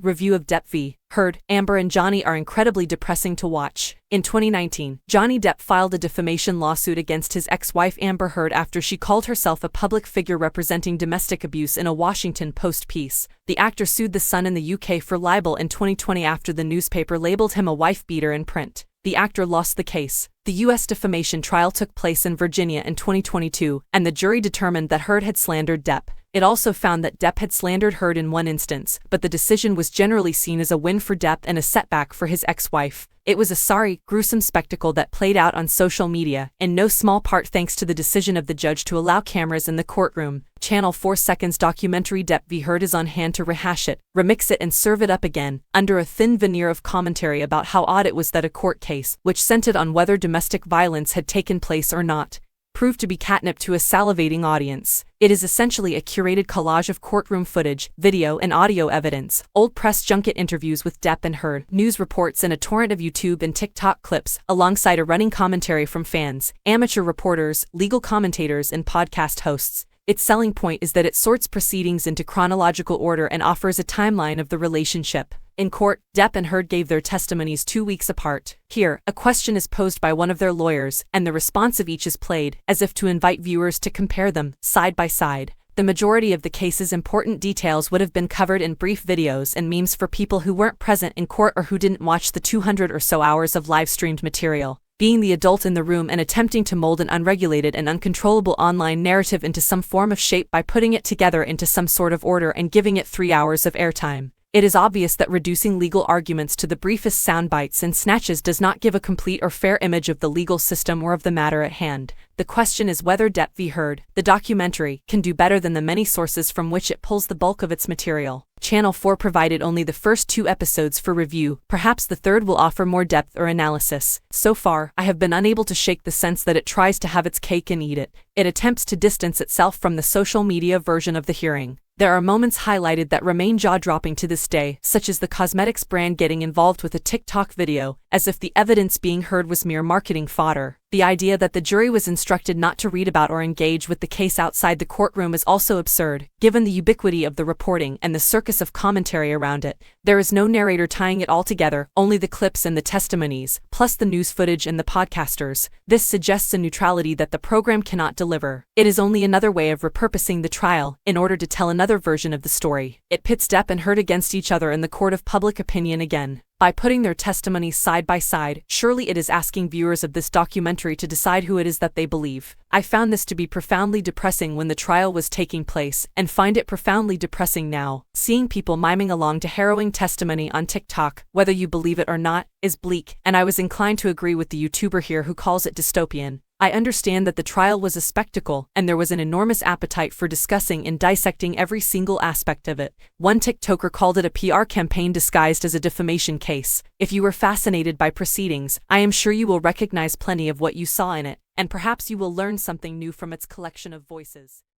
Review of Depp v. Heard. Amber and Johnny are incredibly depressing to watch. In 2019, Johnny Depp filed a defamation lawsuit against his ex-wife Amber Heard after she called herself a public figure representing domestic abuse in a Washington Post piece. The actor sued The Sun in the UK for libel in 2020 after the newspaper labeled him a wife-beater in print. The actor lost the case. The U.S. defamation trial took place in Virginia in 2022, and the jury determined that Heard had slandered Depp. It also found that Depp had slandered Heard in one instance, but the decision was generally seen as a win for Depp and a setback for his ex-wife. It was a sorry, gruesome spectacle that played out on social media, in no small part thanks to the decision of the judge to allow cameras in the courtroom. Channel 4 Seconds documentary Depp v. Heard is on hand to rehash it, remix it and serve it up again, under a thin veneer of commentary about how odd it was that a court case, which centered on whether domestic violence had taken place or not, proved to be catnip to a salivating audience. It is essentially a curated collage of courtroom footage, video and audio evidence, old press junket interviews with Depp and Heard, news reports and a torrent of YouTube and TikTok clips, alongside a running commentary from fans, amateur reporters, legal commentators and podcast hosts. Its selling point is that it sorts proceedings into chronological order and offers a timeline of the relationship. In court, Depp and Heard gave their testimonies 2 weeks apart. Here, a question is posed by one of their lawyers, and the response of each is played, as if to invite viewers to compare them, side by side. The majority of the case's important details would have been covered in brief videos and memes for people who weren't present in court or who didn't watch the 200 or so hours of live-streamed material. Being the adult in the room and attempting to mold an unregulated and uncontrollable online narrative into some form of shape by putting it together into some sort of order and giving it 3 hours of airtime. It is obvious that reducing legal arguments to the briefest sound bites and snatches does not give a complete or fair image of the legal system or of the matter at hand. The question is whether Depp v. Heard, the documentary, can do better than the many sources from which it pulls the bulk of its material. Channel 4 provided only the first 2 episodes for review, perhaps the third will offer more depth or analysis. So far, I have been unable to shake the sense that it tries to have its cake and eat it. It attempts to distance itself from the social media version of the hearing. There are moments highlighted that remain jaw-dropping to this day, such as the cosmetics brand getting involved with a TikTok video, as if the evidence being heard was mere marketing fodder. The idea that the jury was instructed not to read about or engage with the case outside the courtroom is also absurd, given the ubiquity of the reporting and the circus of commentary around it. There is no narrator tying it all together, only the clips and the testimonies, plus the news footage and the podcasters. This suggests a neutrality that the program cannot deliver. It is only another way of repurposing the trial, in order to tell another version of the story. It pits Depp and Heard against each other in the court of public opinion again. By putting their testimonies side by side, surely it is asking viewers of this documentary to decide who it is that they believe. I found this to be profoundly depressing when the trial was taking place, and find it profoundly depressing now. Seeing people miming along to harrowing testimony on TikTok, whether you believe it or not, is bleak, and I was inclined to agree with the YouTuber here who calls it dystopian. I understand that the trial was a spectacle, and there was an enormous appetite for discussing and dissecting every single aspect of it. One TikToker called it a PR campaign disguised as a defamation case. If you were fascinated by proceedings, I am sure you will recognize plenty of what you saw in it, and perhaps you will learn something new from its collection of voices.